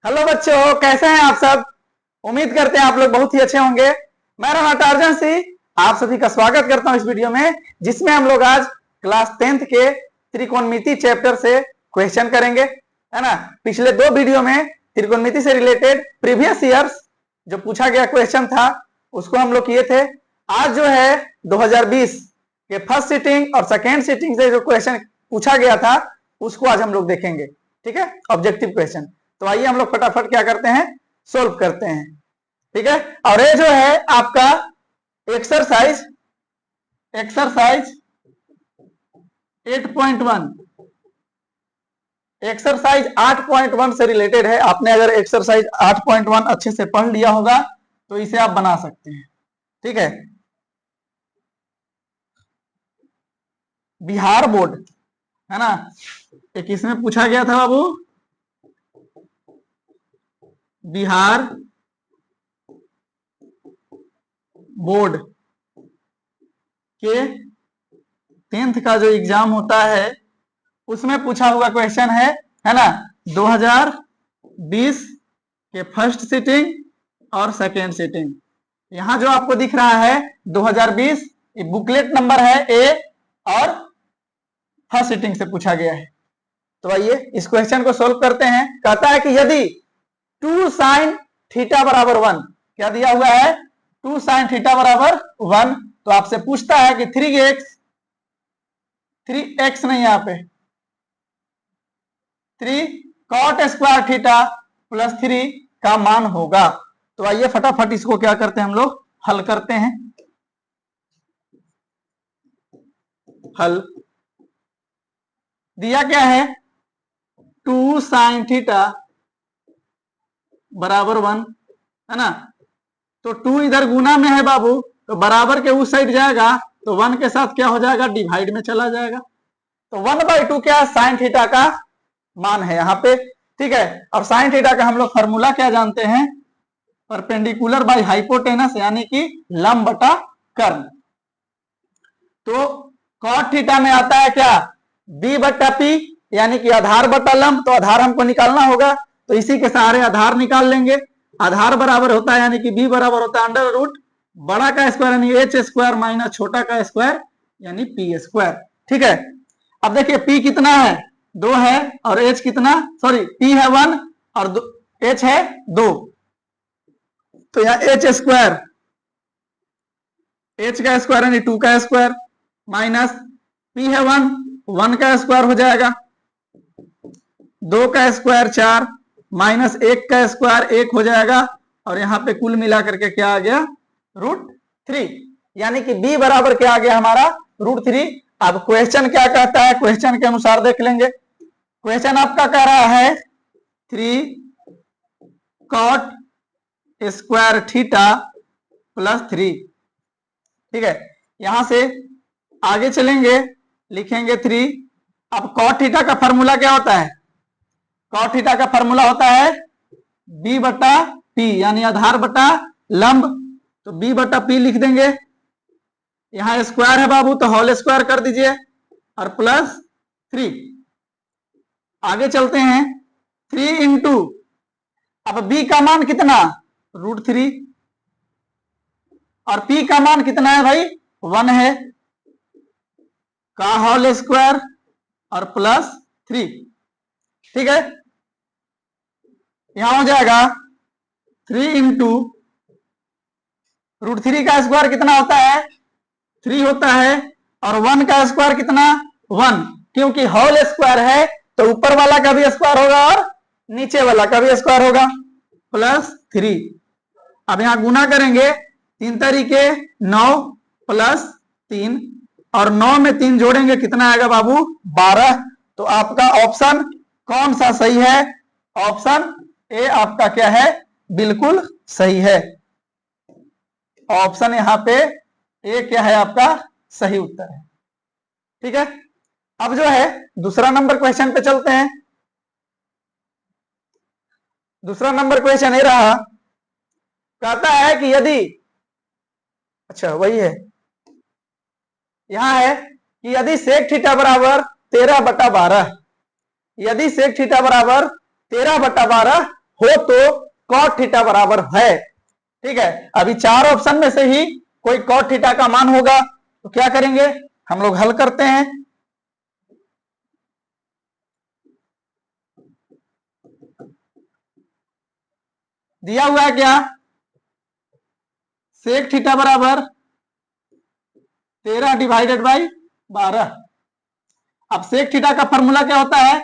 Hello बच्चों, कैसे हैं आप सब। उम्मीद करते हैं आप लोग बहुत ही अच्छे होंगे। मैं रहा टार्जन सिंह आप सभी का स्वागत करता हूं इस वीडियो में, जिसमें हम लोग आज क्लास 10th के त्रिकोणमिति चैप्टर से क्वेश्चन करेंगे, है ना। पिछले दो वीडियो में त्रिकोणमिति से रिलेटेड प्रीवियस ईयर्स जो पूछा गया क्वेश्चन था उसको हम लोग किए थे। आज जो है 2020 के फर्स्ट सिटिंग और सेकेंड सिटिंग से जो क्वेश्चन पूछा गया था उसको आज हम लोग देखेंगे, ठीक है, ऑब्जेक्टिव क्वेश्चन। तो आइए हम लोग फटाफट क्या करते हैं, सोल्व करते हैं, ठीक है। और ये जो है आपका एक्सरसाइज 8.1 एक्सरसाइज 8.1 से रिलेटेड है। आपने अगर एक्सरसाइज 8.1 अच्छे से पढ़ लिया होगा तो इसे आप बना सकते हैं, ठीक है। बिहार बोर्ड, है ना, एक इसमें पूछा गया था बाबू, बिहार बोर्ड के 10th का जो एग्जाम होता है उसमें पूछा हुआ क्वेश्चन है ना, 2020 के फर्स्ट सिटिंग और सेकेंड सिटिंग। यहां जो आपको दिख रहा है 2020, ये बुकलेट नंबर है ए और फर्स्ट सिटिंग से पूछा गया है। तो आइए इस क्वेश्चन को सोल्व करते हैं। कहता है कि यदि 2 sin थीटा बराबर 1, क्या दिया हुआ है, 2 sin थीटा बराबर 1, तो आपसे पूछता है कि 3x नहीं, यहाँ पे 3 cot स्क्वायर थीटा प्लस 3 का मान होगा। तो आइए फटाफट इसको क्या करते हैं, हम लोग हल करते हैं। हल दिया क्या है, 2 sin थीटा बराबर 1, है ना। तो 2 इधर गुना में है बाबू, तो बराबर के उस साइड जाएगा तो 1 के साथ क्या हो जाएगा, डिवाइड में चला जाएगा। तो 1/2 क्या साइन थीटा का मान है यहाँ पे, ठीक है। और साइन थीटा का हम लोग फॉर्मूला क्या जानते हैं, परपेंडिकुलर बाय हाइपोटेनस, यानी कि लंब बटा कर्ण। तो कॉट थीटा में आता है क्या, b बटा p, यानी कि आधार बटा लंब। तो आधार हमको निकालना होगा, तो इसी के सहारे आधार निकाल लेंगे। आधार बराबर होता है, यानी कि b बराबर होता है अंडर रूट बड़ा का स्क्वायर यानी h स्क्वायर माइनस छोटा का स्क्वायर यानी p स्क्वायर, ठीक है। अब देखिए p कितना है, 2 है, और h कितना, सॉरी p है 1 और h है 2, तो यहाँ h स्क्वायर, h का स्क्वायर यानी 2 का स्क्वायर माइनस p है 1 का स्क्वायर हो जाएगा, 2 का स्क्वायर 4 माइनस 1 का स्क्वायर 1 हो जाएगा, और यहाँ पे कुल मिला करके क्या आ गया, √3, यानी कि b बराबर क्या आ गया हमारा, √3। अब क्वेश्चन क्या कहता है, क्वेश्चन के अनुसार देख लेंगे। क्वेश्चन आपका कह रहा है 3 cot स्क्वायर थीटा प्लस 3, ठीक है। यहां से आगे चलेंगे, लिखेंगे 3। अब cot थीटा का फॉर्मूला क्या होता है, cot थीटा का फॉर्मूला होता है b बटा p, यानी आधार बटा लंब। तो b बटा p लिख देंगे, यहां स्क्वायर है बाबू तो होल स्क्वायर कर दीजिए, और प्लस 3। आगे चलते हैं, 3 इंटू, अब b का मान कितना, √3, और p का मान कितना है भाई, 1 है, का होल स्क्वायर और प्लस 3, ठीक है। यहां हो जाएगा 3 इंटू √3 का स्क्वायर कितना होता है, 3 होता है, और 1 का स्क्वायर कितना, 1, क्योंकि होल स्क्वायर है तो ऊपर वाला का भी स्क्वायर होगा और नीचे वाला का भी स्क्वायर होगा, प्लस 3। अब यहां गुना करेंगे, 3 तरीके 9 प्लस 3, और 9 में 3 जोड़ेंगे कितना आएगा बाबू, 12। तो आपका ऑप्शन कौन सा सही है, ऑप्शन ए आपका क्या है, बिल्कुल सही है। ऑप्शन यहां पे ए क्या है आपका सही उत्तर है, ठीक है। अब जो है दूसरा नंबर क्वेश्चन पे चलते हैं। दूसरा नंबर क्वेश्चन ये रहा, कहता है कि यदि, अच्छा वही है, यहां है कि यदि सेक थीटा बराबर 13/12, यदि सेक थीटा बराबर 13/12 हो तो कॉट थीटा बराबर है। ठीक है, अभी 4 ऑप्शन में से ही कोई कॉट थीटा का मान होगा, तो क्या करेंगे हम लोग, हल करते हैं। दिया हुआ है क्या, सेक थीटा बराबर 13 डिवाइडेड बाई 12। अब सेक थीटा का फॉर्मूला क्या होता है,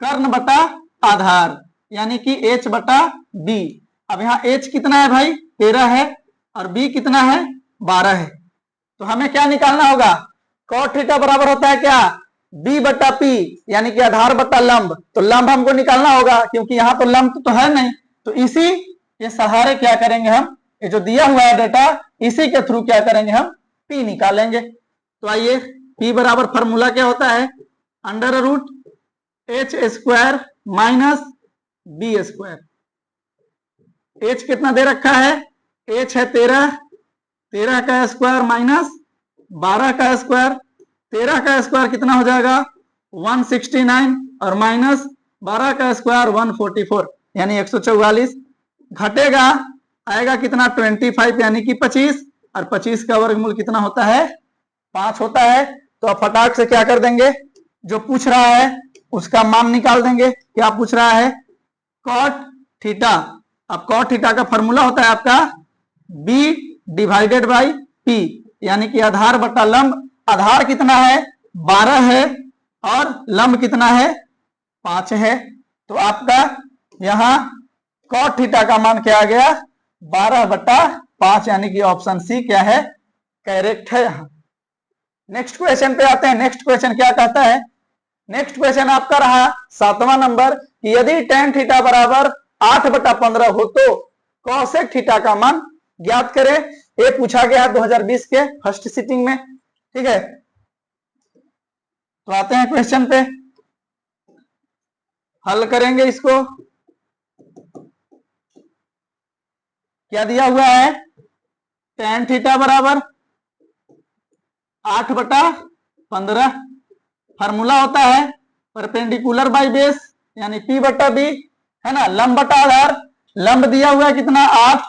कर्ण बटा आधार, यानी कि h बटा b। अब यहाँ h कितना है भाई, 13 है, और b कितना है, 12 है। तो हमें क्या निकालना होगा, कॉट थीटा बराबर होता है क्या, b बटा p, यानी कि आधार बटा लंब। तो लंब हमको निकालना होगा, क्योंकि यहाँ तो लंब तो है नहीं, तो इसी के सहारे क्या करेंगे हम, ये जो दिया हुआ है डेटा, इसी के थ्रू क्या करेंगे हम, p निकालेंगे। तो आइए, p बराबर फॉर्मूला क्या होता है, under root H square minus B square. H कितना दे रखा है, एच है 13, 13 का स्क्वायर माइनस 12 का स्क्वायर। 13 का स्क्वायर कितना हो जाएगा 169, और माइनस 12 का स्क्वायर 144, यानी 144। घटेगा, आएगा कितना 25, यानी कि 25, और 25 का वर्गमूल कितना होता है, 5 होता है। तो अब फटाक से क्या कर देंगे, जो पूछ रहा है उसका मान निकाल देंगे। क्या पूछ रहा है, कॉट थीटा। अब कॉट थीटा का फॉर्मूला होता है आपका b डिवाइडेड बाई p, यानी कि आधार बटा लंब। आधार कितना है, 12 है, और लंब कितना है, 5 है। तो आपका यहाँ कॉट थीटा का मान क्या आ गया, 12 बटा 5, यानी कि ऑप्शन सी क्या है, करेक्ट है। यहाँ नेक्स्ट क्वेश्चन पे आते हैं। नेक्स्ट क्वेश्चन क्या कहता है, नेक्स्ट क्वेश्चन आपका रहा 7वां नंबर, कि यदि tan थीटा बराबर 8 बटा 15 हो तो कॉसेक थीटा का मान ज्ञात करें। ये पूछा गया 2020 के फर्स्ट सिटिंग में। ठीक है, तो आते हैं क्वेश्चन पे, हल करेंगे इसको। क्या दिया हुआ है, tan थीटा बराबर 8 बटा 15, फार्मूला होता है परपेंडिकुलर बाई बेस, यानी p बटा b, है ना। लंब बटा आधार, लंब दिया हुआ है कितना 8,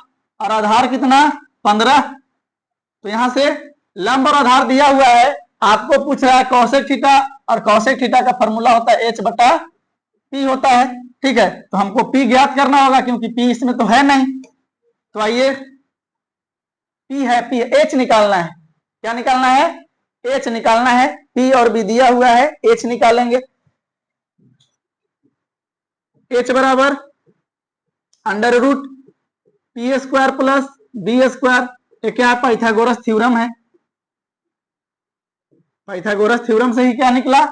और आधार कितना 15। तो यहां से लंब और आधार दिया हुआ है, आपको पूछ रहा है कॉसेक थीटा, और कॉसेक थीटा का फॉर्मूला होता है h बटा p होता है। ठीक है, तो हमको p ज्ञात करना होगा, क्योंकि p इसमें तो है नहीं। तो आइए, p है, p h निकालना है। क्या निकालना है, h निकालना है। p और b दिया हुआ है, h निकालेंगे। h बराबर under root P square plus B square. ये क्या है, पाइथागोरस थ्योरम है। पाइथागोरस थ्योरम से ही क्या निकला,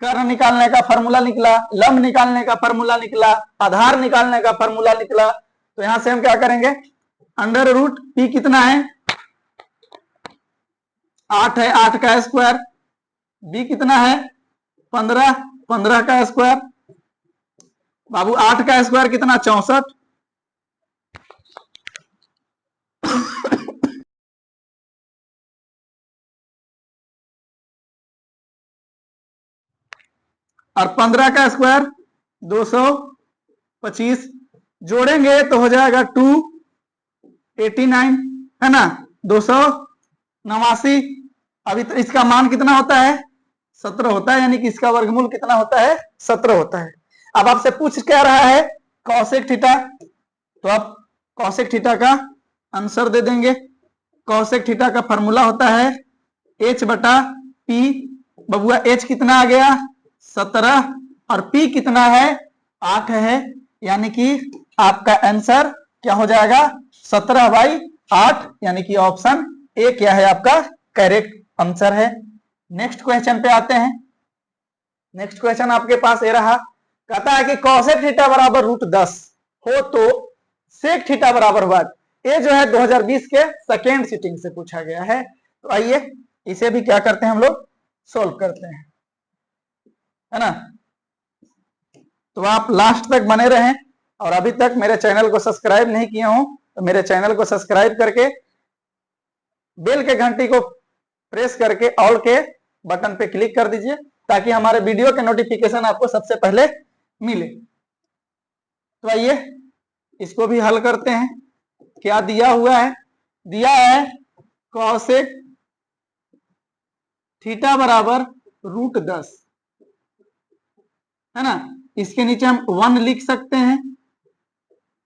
कर्ण निकालने का फॉर्मूला निकला, लंब निकालने का फॉर्मूला निकला, आधार निकालने का फॉर्मूला निकला। तो यहां से हम क्या करेंगे, अंडर रूट पी कितना है 8 है, 8 का स्क्वायर, बी कितना है 15, 15 का स्क्वायर। बाबू 8 का स्क्वायर कितना 64, और 15 का स्क्वायर 225। जोड़ेंगे तो हो जाएगा 289, है ना, 289। अभी तो इसका मान कितना होता है 17 होता है, यानी कि इसका वर्गमूल कितना होता है 17 होता है। अब आपसे पूछ क्या रहा है, कॉसेक थीटा। तो आप कॉसेक थीटा का आंसर दे देंगे। कॉसेक थीटा का फॉर्मूला होता है h बटा p। बबुआ h कितना आ गया 17, और p कितना है 8 है, यानी कि आपका आंसर क्या हो जाएगा 17/8, यानी कि ऑप्शन ए क्या है आपका करेक्ट आंसर है। नेक्स्ट क्वेश्चन पे आते हैं। नेक्स्ट क्वेश्चन आपके पास ये रहा, कहता है कि कॉसेक थीटा बराबर √10 हो तो सेक थीटा बराबर हुआ। ये जो है 2020 के सेकेंड सिटिंग से पूछा गया है। तो आइए इसे भी क्या करते हैं हम लोग, सोल्व करते हैं, है ना। तो आप लास्ट तक बने रहें, और अभी तक मेरे चैनल को सब्सक्राइब नहीं किए हो तो मेरे चैनल को सब्सक्राइब करके बेल के घंटी को प्रेस करके ऑल के बटन पे क्लिक कर दीजिए, ताकि हमारे वीडियो के नोटिफिकेशन आपको सबसे पहले मिले। तो आइए इसको भी हल करते हैं। क्या दिया हुआ है? दिया है कॉसेक थीटा बराबर √10, है ना। इसके नीचे हम 1 लिख सकते हैं।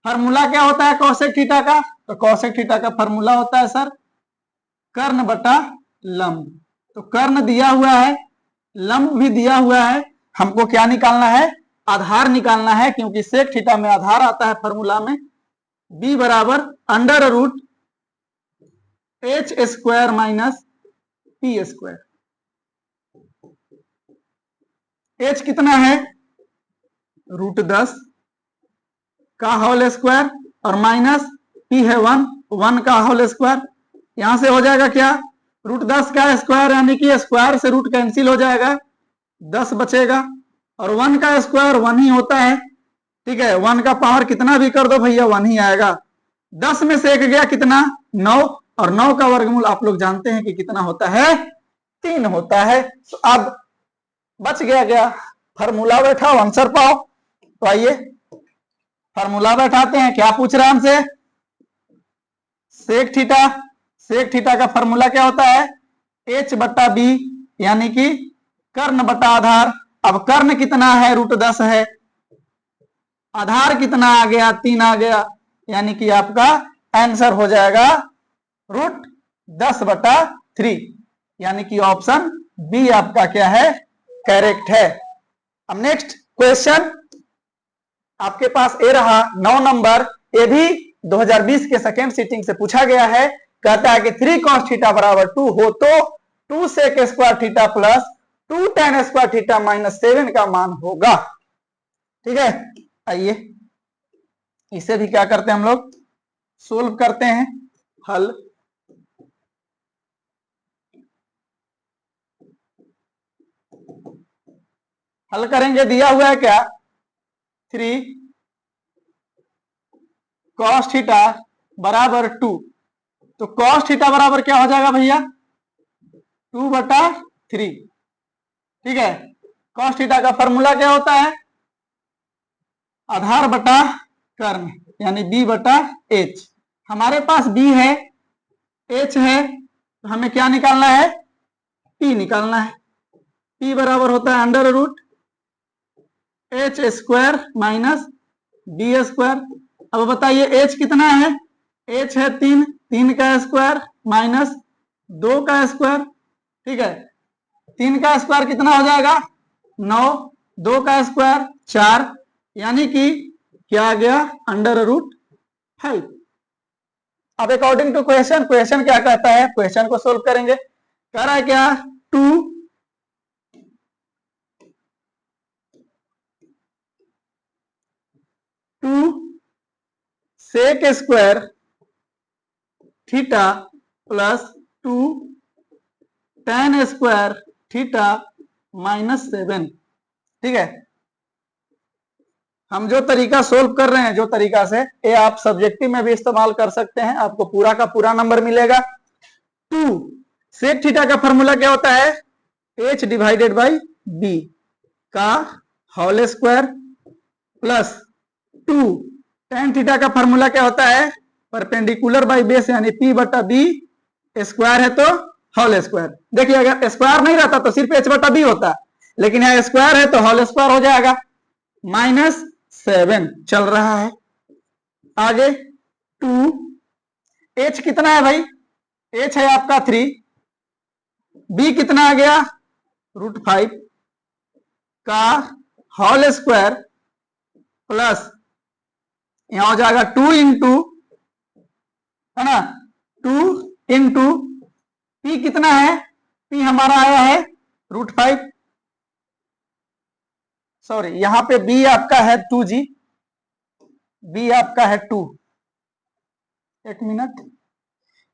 फार्मूला क्या होता है कॉसेक थीटा का? तो कॉसेक थीटा का फार्मूला होता है सर कर्ण बटा लंब। तो कर्ण दिया हुआ है, लंब भी दिया हुआ है, हमको क्या निकालना है? आधार निकालना है, क्योंकि सेक थीटा में आधार आता है फार्मूला में। b बराबर √h² माइनस p²। h कितना है? √10 का होल स्क्वायर और माइनस p है 1 का होल स्क्वायर। यहां से हो जाएगा क्या? √10 का स्क्वायर, यानी कि स्क्वायर से रूट कैंसिल हो जाएगा, 10 बचेगा, और 1 का स्क्वायर 1 ही होता है। ठीक है, 1 का पावर कितना भी कर दो भैया 1 ही आएगा। 10 में से 1 गया कितना? 9, और 9 का वर्गमूल आप लोग जानते हैं कि कितना होता है? 3 होता है। तो अब बच गया क्या? फार्मूला बैठाओ, आंसर पाओ। तो आइए फार्मूला बैठाते हैं। क्या पूछ रहा है हमसे? Sec theta. सेक थीटा का फार्मूला क्या होता है? h बटा b, यानी कि कर्ण बटा आधार। अब कर्ण कितना है? √10 है। आधार कितना आ गया? 3 आ गया, यानी कि आपका आंसर हो जाएगा √10/3, यानी कि ऑप्शन बी आपका क्या है? करेक्ट है। अब नेक्स्ट क्वेश्चन आपके पास ए रहा 9 नंबर। ये भी 2020 के सेकेंड सीटिंग से पूछा गया है। कहता है कि 3 cos थीटा बराबर 2 हो तो 2 sec square theta plus 2 tan square theta minus 7 का मान होगा। ठीक है, आइए इसे भी क्या करते हैं हम लोग? सोल्व करते हैं। हल हल करेंगे। दिया हुआ है क्या? 3 cos थीटा बराबर 2। तो cos थीटा बराबर क्या हो जाएगा भैया? 2/3। ठीक है, cos थीटा का फॉर्मूला क्या होता है? आधार बटा कर्ण, यानी b/h। हमारे पास b है, h है, तो हमें क्या निकालना है? p निकालना है। p बराबर होता है √h² माइनस b²। अब बताइए h कितना है? h है 3 का स्क्वायर माइनस 2 का स्क्वायर। ठीक है, 3 का स्क्वायर कितना हो जाएगा? 9, 2 का स्क्वायर 4, यानी कि क्या आ गया? √5। अब अकॉर्डिंग टू क्वेश्चन, क्वेश्चन क्या कहता है? क्वेश्चन को सोल्व करेंगे। कह रहा है क्या? 2 sec square theta plus 2 tan square theta minus 7। ठीक है, हम जो तरीका सोल्व कर रहे हैं, जो तरीका से, ये आप सब्जेक्टिव में भी इस्तेमाल कर सकते हैं, आपको पूरा का पूरा नंबर मिलेगा। 2 sec थीटा का फॉर्मूला क्या होता है? h/b का whole square plus 2 tan theta का फॉर्मूला क्या होता है? परपेंडिकुलर बाई बेस, यानी p/b स्क्वायर है तो होल स्क्वायर। देखिए अगर स्क्वायर नहीं रहता तो सिर्फ h/b होता, लेकिन यहाँ स्क्वायर है तो होल स्क्वायर हो जाएगा। -7 चल रहा है। आगे 2 h कितना है भाई? h है आपका 3, b कितना आ गया? √5 का होल स्क्वायर प्लस यहां हो जाएगा 2 इंटू, है ना, 2 इंटू p कितना है? p हमारा आया है √5। सॉरी, यहां पे b आपका है 2g, b आपका है 2। एक मिनट,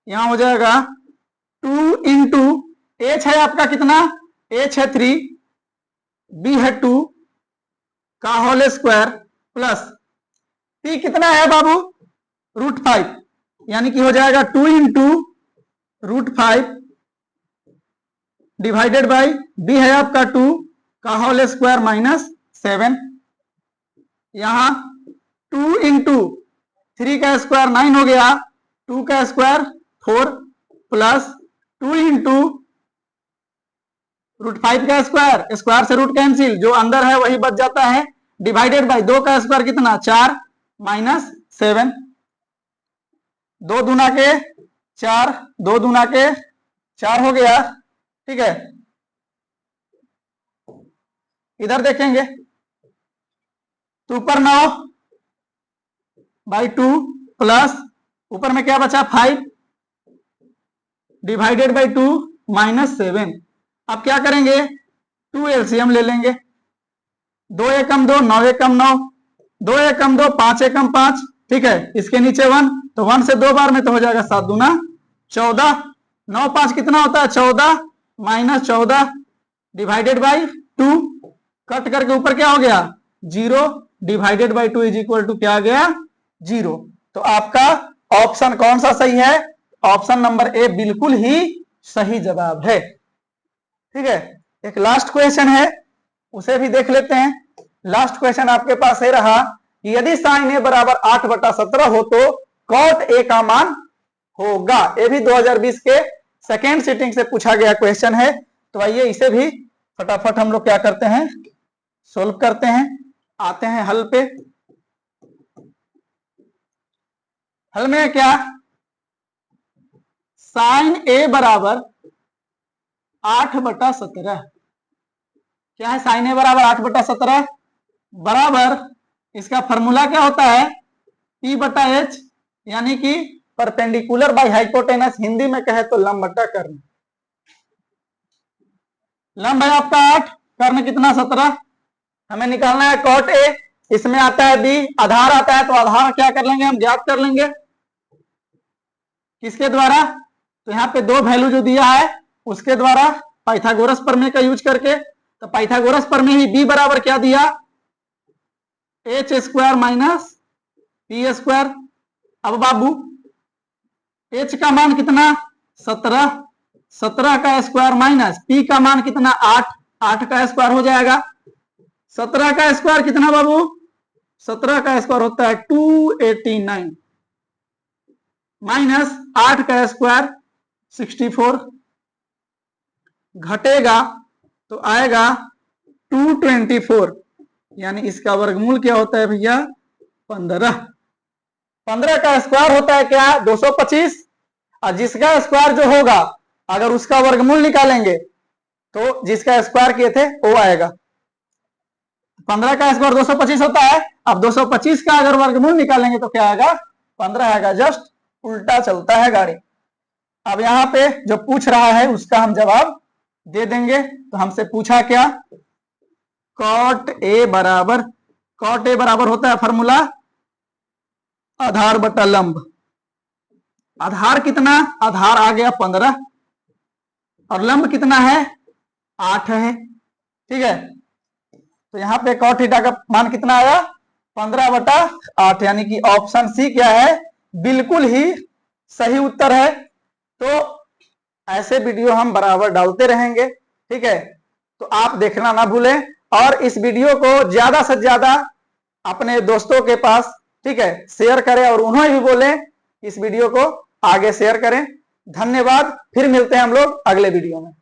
यहां हो जाएगा 2 इंटू h है आपका कितना? h है 3, b है 2 का होल स्क्वायर प्लस p कितना है बाबू? √5, यानी कि हो जाएगा 2 इंटू √5 डिवाइडेड बाई b है आपका 2 का होल स्क्वायर माइनस 7। यहां 2 इंटू 3 का स्क्वायर 9 हो गया, 2 का स्क्वायर 4 प्लस 2 इंटू √5 का स्क्वायर, स्क्वायर से रूट कैंसिल, जो अंदर है वही बच जाता है, डिवाइडेड बाई 2 का स्क्वायर कितना 4 माइनस 7, 2 दूना के 4, 2 दूना के 4 हो गया। ठीक है, इधर देखेंगे तो ऊपर 9 बाई 2 प्लस ऊपर में क्या बचा 5 डिवाइडेड बाई 2 माइनस 7। अब क्या करेंगे 2 एलसीएम ले लेंगे, 2 एकम 2, 9 एकम 9, 2 एकम 2, 5 एकम 5। ठीक है, इसके नीचे 1, तो 1 से 2 बार में तो हो जाएगा 7 दूना 14, 9 5 कितना होता है 14 माइनस 14 डिवाइडेड बाई 2, कट करके ऊपर क्या हो गया 0 divided by 2 is equal to क्या आ गया 0। तो आपका ऑप्शन कौन सा सही है, ऑप्शन नंबर ए बिल्कुल ही सही जवाब है। ठीक है, एक लास्ट क्वेश्चन है उसे भी देख लेते हैं। लास्ट क्वेश्चन आपके पास ये रहा कि यदि साइन ए बराबर 8/17 हो तो कॉट ए का मान होगा। ये भी 2020 के सेकेंड सिटिंग से पूछा गया क्वेश्चन है। तो आइए इसे भी फटाफट हम लोग क्या करते हैं सोल्व करते हैं, आते हैं हल पे। हल में क्या साइन ए बराबर 8/17, क्या है साइन ए बराबर 8/17 बराबर इसका फॉर्मूला क्या होता है P/H, यानी कि परपेंडिकुलर बाय हाइपोटेनस, हिंदी में कहे तो लंब बटा कर्ण। लंब है आपका 8, कर्ण कितना 17, हमें निकालना है कॉट ए, इसमें आता है बी, आधार आता है तो आधार क्या कर लेंगे हम ज्ञात कर लेंगे किसके द्वारा, तो यहाँ पे 2 वैल्यू जो दिया है उसके द्वारा पाइथागोरस प्रमेय का यूज करके। तो पाइथागोरस प्रमेय ही बी बराबर क्या दिया h² माइनस p²। अब बाबू h का मान कितना 17, 17 का स्क्वायर माइनस p का मान कितना 8, 8 का स्क्वायर हो जाएगा। 17 का स्क्वायर कितना बाबू 17 का स्क्वायर होता है 289 माइनस 8 का स्क्वायर 64, घटेगा तो आएगा 224, यानी इसका वर्गमूल क्या होता है भैया 15। 15 का स्क्वायर होता है क्या 225, और जिसका स्क्वायर जो होगा अगर उसका वर्गमूल निकालेंगे तो जिसका स्क्वायर किए थे वो आएगा। 15 का स्क्वायर 225 होता है, अब 225 का अगर वर्गमूल निकालेंगे तो क्या आएगा 15 आएगा, जस्ट उल्टा चलता है गाड़ी। अब यहाँ पे जो पूछ रहा है उसका हम जवाब दे देंगे। तो हमसे पूछा क्या कॉट ए बराबर होता है फॉर्मूला आधार बटा लंब। आधार कितना, आधार आ गया 15 और लंब कितना है 8 है। ठीक है, तो यहाँ पे कॉट थीटा का मान कितना आया 15/8, यानी कि ऑप्शन सी क्या है बिल्कुल ही सही उत्तर है। तो ऐसे वीडियो हम बराबर डालते रहेंगे। ठीक है, तो आप देखना ना भूलें और इस वीडियो को ज्यादा से ज्यादा अपने दोस्तों के पास ठीक है शेयर करें और उन्हें भी बोलें इस वीडियो को आगे शेयर करें। धन्यवाद, फिर मिलते हैं हम लोग अगले वीडियो में।